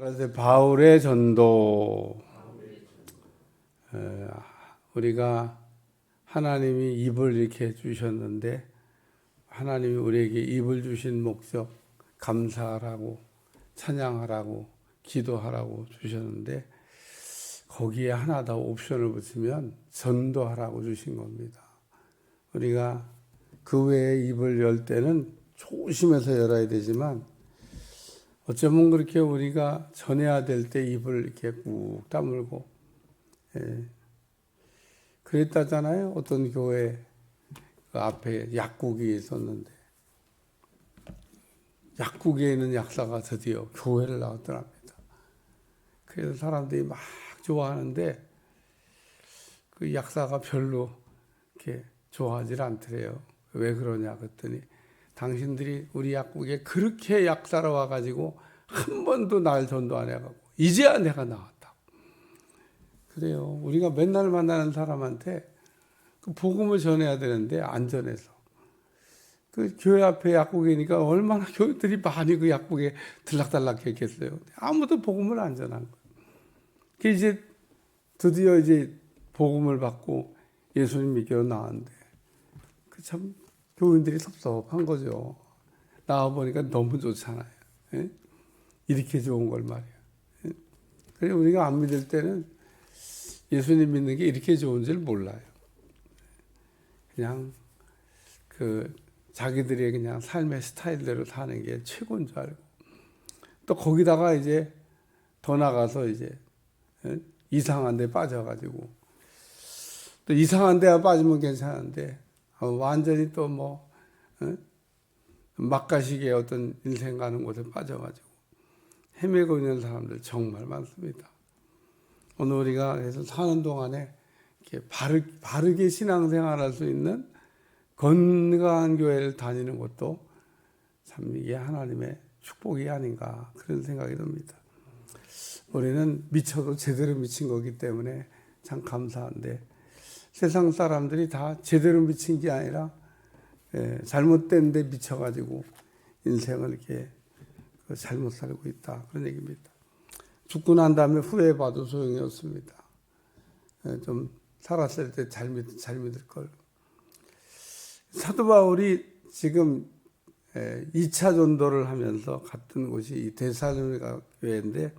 말하세 바울의 전도. 우리가 하나님이 입을 이렇게 주셨는데 하나님이 우리에게 입을 주신 목적 감사하라고 찬양하라고 기도하라고 주셨는데 거기에 하나 더 옵션을 붙이면 전도하라고 주신 겁니다. 우리가 그 외에 입을 열 때는 조심해서 열어야 되지만 어쩌면 그렇게 우리가 전해야 될 때 입을 이렇게 꾹 다물고 그랬다잖아요. 어떤 교회 그 앞에 약국이 있었는데 약국에 있는 약사가 드디어 교회를 나왔더랍니다. 그래서 사람들이 막 좋아하는데 그 약사가 별로 이렇게 좋아하지 않더래요. 왜 그러냐 그랬더니 당신들이 우리 약국에 그렇게 약사로 와가지고 한 번도 날 전도 안 해가고 이제야 내가 나왔다. 그래요. 우리가 맨날 만나는 사람한테 그 복음을 전해야 되는데 안 전해서 그 교회 앞에 약국이니까 얼마나 교회들이 많이 그 약국에 들락달락 했겠어요. 아무도 복음을 안 전한 거예요. 그 이제 드디어 이제 복음을 받고 예수님 믿기로 나왔는데 그 참 교인들이 섭섭한 거죠. 나와 보니까 너무 좋잖아요. 예? 이렇게 좋은 걸 말이야. 예? 그래서 우리가 안 믿을 때는 예수님 믿는 게 이렇게 좋은 줄 몰라요. 그냥 그 자기들의 그냥 삶의 스타일대로 사는 게 최고인 줄 알고 또 거기다가 이제 더 나가서 이제 이상한 데 빠져가지고 또 이상한 데가 빠지면 괜찮은데 완전히 또 뭐 막가시기에 어떤 인생 가는 곳에 빠져가지고 헤매고 있는 사람들 정말 많습니다. 오늘 우리가 그래서 사는 동안에 이렇게 바르게 신앙생활할 수 있는 건강한 교회를 다니는 것도 참 이게 하나님의 축복이 아닌가 그런 생각이 듭니다. 우리는 미쳐도 제대로 미친 거기 때문에 참 감사한데 세상 사람들이 다 제대로 미친 게 아니라 잘못된 데 미쳐가지고 인생을 이렇게 잘못 살고 있다 그런 얘기입니다. 죽고 난 다음에 후회해봐도 소용이 없습니다. 좀 살았을 때 잘 믿을 걸. 사도 바울이 지금 2차 전도를 하면서 갔던 곳이 이 데살로니가 교회인데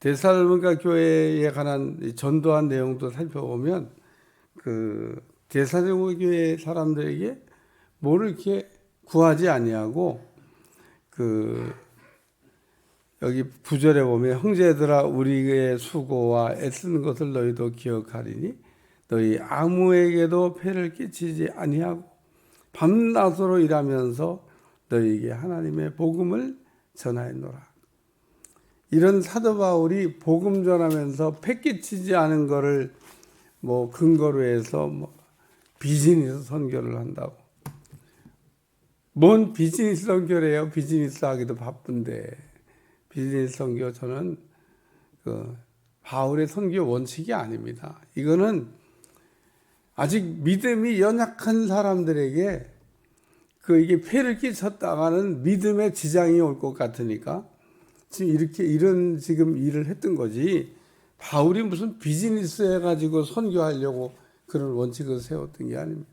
데살로니가 교회에 관한 전도한 내용도 살펴보면 그 데살로니가 교회 사람들에게 뭐를 이렇게 구하지 아니하고 그 여기 9절에 보면 형제들아 우리의 수고와 애쓰는 것을 너희도 기억하리니 너희 아무에게도 폐를 끼치지 아니하고 밤낮으로 일하면서 너희에게 하나님의 복음을 전하였노라. 이런 사도 바울이 복음 전하면서 폐 끼치지 않은 거를 뭐 근거로 해서 뭐 비즈니스 선교를 한다고. 뭔 비즈니스 선교래요? 비즈니스 하기도 바쁜데. 비즈니스 선교 저는 그 바울의 선교 원칙이 아닙니다. 이거는 아직 믿음이 연약한 사람들에게 이게 폐를 끼쳤다가는 믿음에 지장이 올 것 같으니까 지금 이런 지금 일을 했던 거지. 바울이 무슨 비즈니스 해가지고 선교하려고 그런 원칙을 세웠던 게 아닙니다.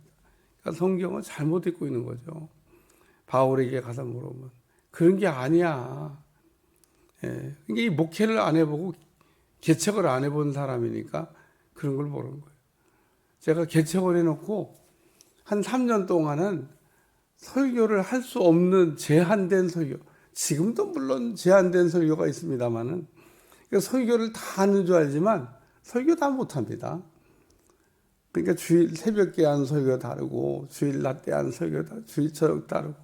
그러니까 성경을 잘못 읽고 있는 거죠. 바울에게 가서 물어보면 그런 게 아니야. 이게 목회를 안 해보고 개척을 안 해본 사람이니까 그런 걸 모르는 거예요. 제가 개척을 해놓고 한 3년 동안은 설교를 할 수 없는 제한된 설교, 지금도 물론 제한된 설교가 있습니다만은 설교를 다 하는 줄 알지만 설교 다 못합니다. 그러니까 주일 새벽에 한 설교 다르고 주일 낮 때 한 설교 다르고 주일 저녁 다르고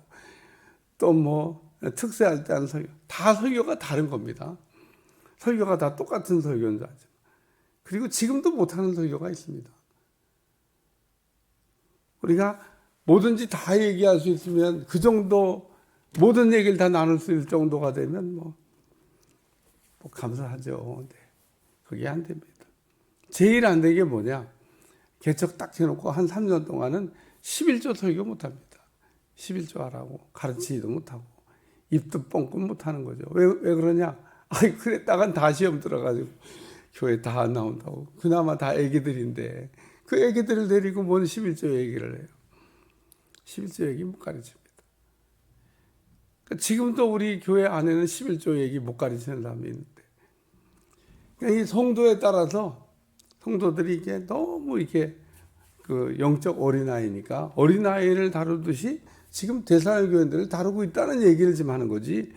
또 뭐 특세할 때 한 설교 다 설교가 다른 겁니다. 설교가 다 똑같은 설교인 줄 알죠. 그리고 지금도 못하는 설교가 있습니다. 우리가 뭐든지 다 얘기할 수 있으면 그 정도 모든 얘기를 다 나눌 수 있을 정도가 되면 뭐 감사하죠. 네. 그게 안 됩니다. 제일 안 되는 게 뭐냐? 개척 딱 해놓고 한 3년 동안은 11조 설교 못합니다. 11조 하라고 가르치지도 못하고 입도 뻥끗 못하는 거죠. 왜 그러냐? 아이, 그랬다간 다 시험 들어가지고 교회 다 안 나온다고. 그나마 다 애기들인데 그 애기들을 데리고 뭔 11조 얘기를 해요. 11조 얘기 못 가르칩니다. 그러니까 지금도 우리 교회 안에는 11조 얘기 못 가르치는 사람이 있는데, 그러니까 이 성도에 따라서 성도들이 이게 너무 이렇게 그 영적 어린아이니까 어린아이를 다루듯이 지금 데살로니가 교인들을 다루고 있다는 얘기를 지금 하는 거지,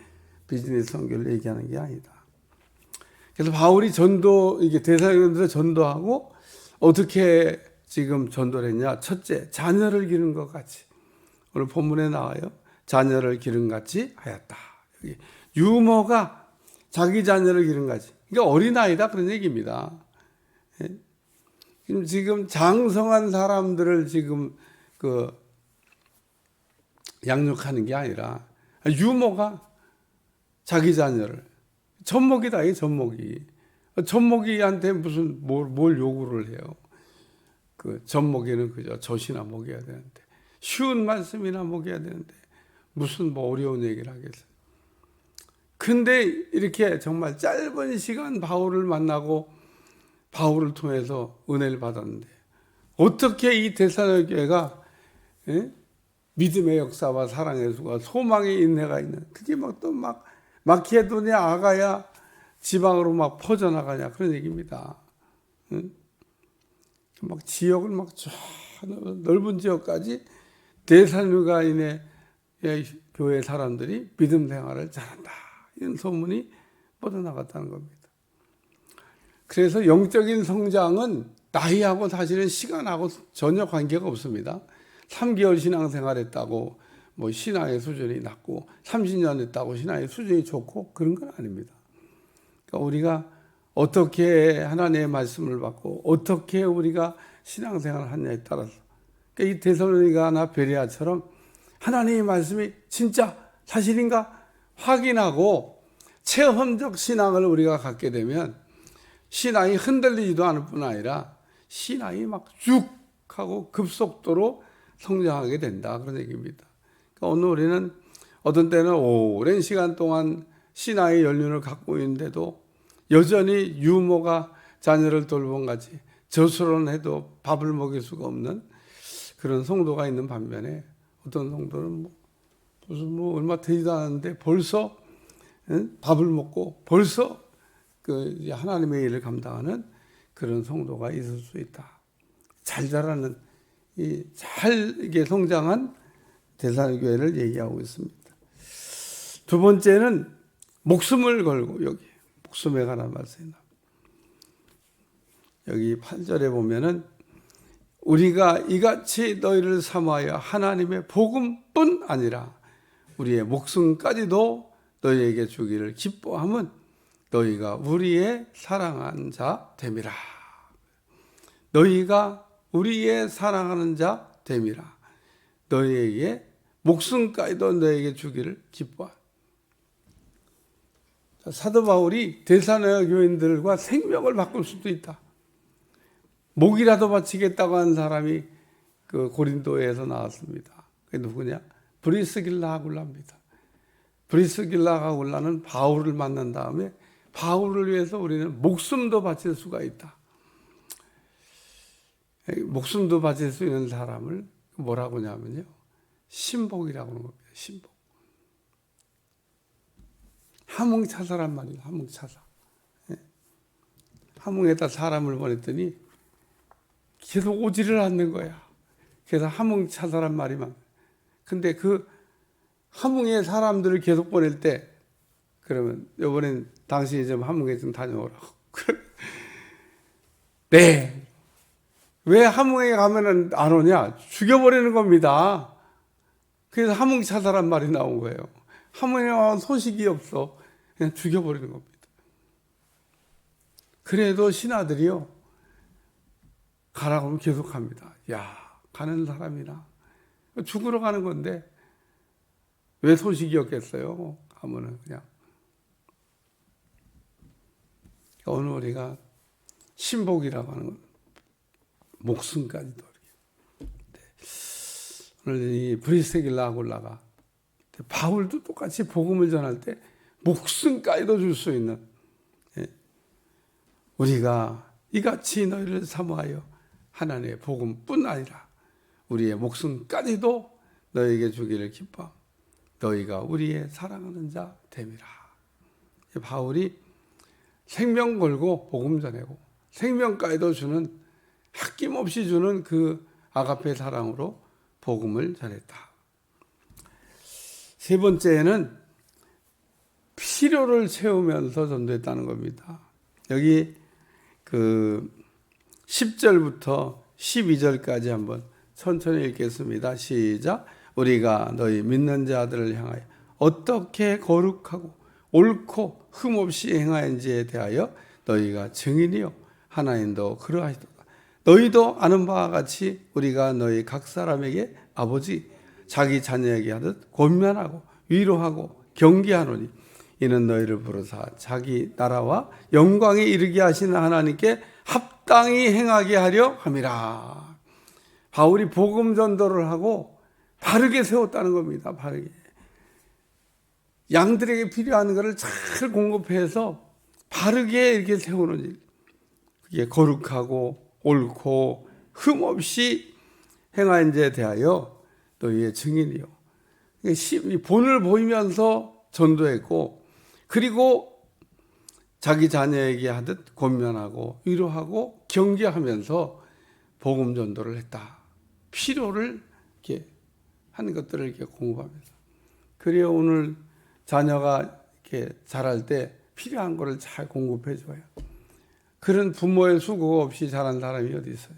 비즈니스 선교를 얘기하는 게 아니다. 그래서 바울이 이게 데살로니가 교인들을 전도하고 어떻게 지금 전도를 했냐? 첫째, 자녀를 기른 것 같이. 오늘 본문에 나와요. 자녀를 기른 같이 하였다. 여기 유모가 자기 자녀를 기른 같이. 그러니까 어린아이다, 그런 얘기입니다. 지금 장성한 사람들을 지금 양육하는 게 아니라 유모가 자기 자녀를, 젖먹이다, 이 젖먹이. 젖먹이한테 무슨 뭘 요구를 해요? 그 젖먹이는 그저 젖이나 먹여야 되는데, 쉬운 말씀이나 먹여야 되는데 무슨 뭐 어려운 얘기를 하겠어요. 근데 이렇게 정말 짧은 시간 바울을 만나고 바울을 통해서 은혜를 받았는데, 어떻게 이 데살로니가 교회가 믿음의 역사와 사랑의 수가 소망의 인내가 있는, 그게 막 마케도냐 아가야 지방으로 막 퍼져나가냐, 그런 얘기입니다. 막 지역을 막 쫙 넓은 지역까지 데살로니가인의 교회 사람들이 믿음 생활을 잘한다, 이런 소문이 뻗어나갔다는 겁니다. 그래서 영적인 성장은 나이하고 사실은 시간하고 전혀 관계가 없습니다. 3개월 신앙생활했다고 뭐 신앙의 수준이 낮고 30년 했다고 신앙의 수준이 좋고 그런 건 아닙니다. 그러니까 우리가 어떻게 하나님의 말씀을 받고 어떻게 우리가 신앙생활을 하냐에 따라서, 그러니까 이 데살로니가나 베레아처럼 하나님의 말씀이 진짜 사실인가 확인하고 체험적 신앙을 우리가 갖게 되면 신앙이 흔들리지도 않을 뿐 아니라 신앙이 막 쭉 하고 급속도로 성장하게 된다, 그런 얘기입니다. 그러니까 오늘 우리는 어떤 때는 오랜 시간 동안 신앙의 연륜을 갖고 있는데도 여전히 유모가 자녀를 돌본 같이 저술원해도 밥을 먹일 수가 없는 그런 성도가 있는 반면에, 어떤 성도는 무슨 얼마 되지도 않았는데 벌써 밥을 먹고 벌써 하나님의 일을 감당하는 그런 성도가 있을 수 있다. 잘 자라는, 잘 이게 성장한 데살로니가 교회를 얘기하고 있습니다. 두 번째는 목숨을 걸고, 여기 목숨에 관한 말씀이 나옵니다. 여기 8절에 보면은 우리가 이같이 너희를 사모하여 하나님의 복음뿐 아니라 우리의 목숨까지도 너희에게 주기를 기뻐함은 너희가 우리의 사랑하는 자 됨이라. 너희가 우리의 사랑하는 자 됨이라. 너희에게 목숨까지도 너희에게 주기를 기뻐함. 사도 바울이 데살로니가 교인들과 생명을 바꿀 수도 있다. 목이라도 바치겠다고 한 사람이 그 고린도에서 나왔습니다. 그게 누구냐? 브리스길라 아굴라입니다. 브리스길라 아굴라는 바울을 만난 다음에 바울을 위해서 우리는 목숨도 바칠 수가 있다. 목숨도 바칠 수 있는 사람을 뭐라고 하냐면요, 신복이라고 하는 겁니다. 신복. 함흥차사란 말이에요. 함흥차사. 함흥에다 사람을 보냈더니 계속 오지를 않는 거야. 그래서 함흥차사란 말이만. 근데 그 함흥에 사람들을 계속 보낼 때, 그러면 이번엔 당신이 좀 함흥에 좀 다녀오라고. 네. 왜 함흥에 가면은 안 오냐? 죽여버리는 겁니다. 그래서 함흥차사란 말이 나온 거예요. 함흥에 와서 소식이 없어. 그냥 죽여버리는 겁니다. 그래도 신하들이요, 가라고 하면 계속 갑니다. 야, 가는 사람이나 죽으러 가는 건데 왜 소식이 없겠어요? 가면은 그냥. 오늘 우리가 신복이라고 하는 건 목숨까지도. 오늘 이 브리스길라 아굴라가 바울도 똑같이 복음을 전할 때 목숨까지도 줄 수 있는 우리가 이같이 너희를 사모하여 하나님의 복음뿐 아니라 우리의 목숨까지도 너에게 주기를 기뻐. 너희가 우리의 사랑하는 자 됨이라. 바울이 생명 걸고 복음 전하고 생명까지도 주는, 아낌없이 주는 그 아가페 사랑으로 복음을 전했다. 세 번째는 필요를 채우면서 전도했다는 겁니다. 여기 그 10절부터 12절까지 한번 천천히 읽겠습니다. 시작. 우리가 너희 믿는 자들을 향하여 어떻게 거룩하고 옳고 흠없이 행하는지에 대하여 너희가 증인이요 하나님도 그러하시도다. 너희도 아는 바와 같이 우리가 너희 각 사람에게 아버지 자기 자녀에게 하듯 권면하고 위로하고 경계하노니 이는 너희를 부르사 자기 나라와 영광에 이르게 하시는 하나님께 합당히 행하게 하려 함이라. 바울이 복음 전도를 하고 바르게 세웠다는 겁니다. 바르게. 양들에게 필요한 것을 잘 공급해서 바르게 이렇게 세우는 일. 그게 거룩하고 옳고 흠없이 행한 자에 대하여 너희의 증인이요. 본을 보이면서 전도했고, 그리고 자기 자녀에게 하듯 권면하고 위로하고 경계하면서 복음 전도를 했다. 필요를 이렇게 하는 것들을 이렇게 공부하면서. 그래야 오늘 자녀가 이렇게 자랄 때 필요한 것을 잘 공급해 줘요. 그런 부모의 수고 없이 자란 사람이 어디 있어요?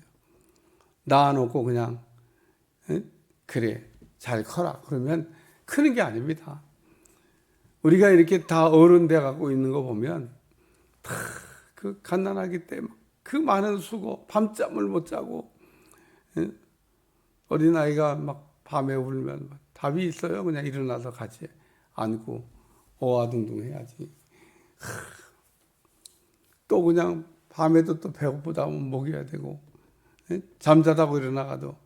낳아놓고 그냥 그래 잘 커라 그러면 크는 게 아닙니다. 우리가 이렇게 다 어른 돼 갖고 있는 거 보면 다 그 갓난아기 때 그 많은 수고, 밤잠을 못 자고 어린아이가 막 밤에 울면 답이 있어요? 그냥 일어나서 같이 안고 어와둥둥 해야지. 또 그냥 밤에도 또 배고프다 하면 먹여야 되고, 잠자다고 일어나가도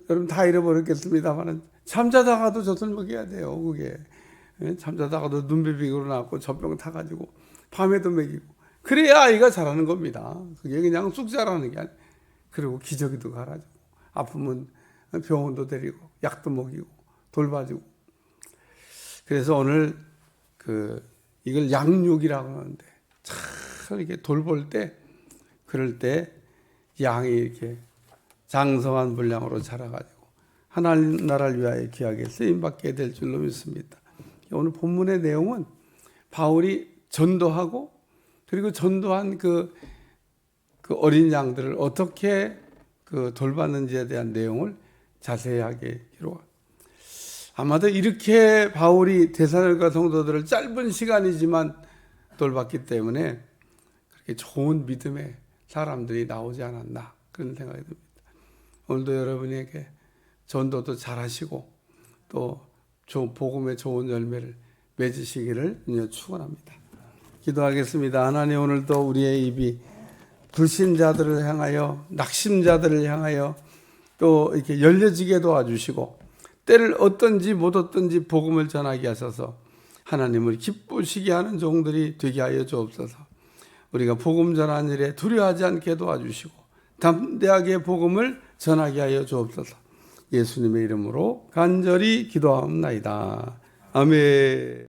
여러분 다 잃어버렸겠습니다만 잠자다가도 젖을 먹여야 돼요. 그게 잠자다가도 눈 비비고 일어나고 젖병 타가지고 밤에도 먹이고, 그래야 아이가 자라는 겁니다. 그게 그냥 쑥 자라는 게 아니에요. 그리고 기저귀도 갈아주고 아프면 병원도 데리고 약도 먹이고 돌봐주고. 그래서 오늘 이걸 양육이라고 하는데 참 이렇게 돌볼 때, 그럴 때 양이 이렇게 장성한 분량으로 자라가지고 하나님 나라를 위하여 귀하게 쓰임받게 될 줄로 믿습니다. 오늘 본문의 내용은 바울이 전도하고 그리고 전도한 그 어린 양들을 어떻게 돌봤는지에 대한 내용을 자세하게 기록합니다. 아마도 이렇게 바울이 데살로니가 성도들을 짧은 시간이지만 돌봤기 때문에 그렇게 좋은 믿음의 사람들이 나오지 않았나 그런 생각이 듭니다. 오늘도 여러분에게 전도도 잘하시고 또 복음의 좋은 열매를 맺으시기를 축원합니다. 기도하겠습니다. 하나님, 오늘도 우리의 입이 불신자들을 향하여, 낙심자들을 향하여 또 이렇게 열려지게 도와주시고 때를 얻든지 못 얻든지 복음을 전하게 하셔서 하나님을 기쁘시게 하는 종들이 되게 하여 주옵소서. 우리가 복음 전하는 일에 두려워하지 않게 도와주시고 담대하게 복음을 전하게 하여 주옵소서. 예수님의 이름으로 간절히 기도하옵나이다. 아멘.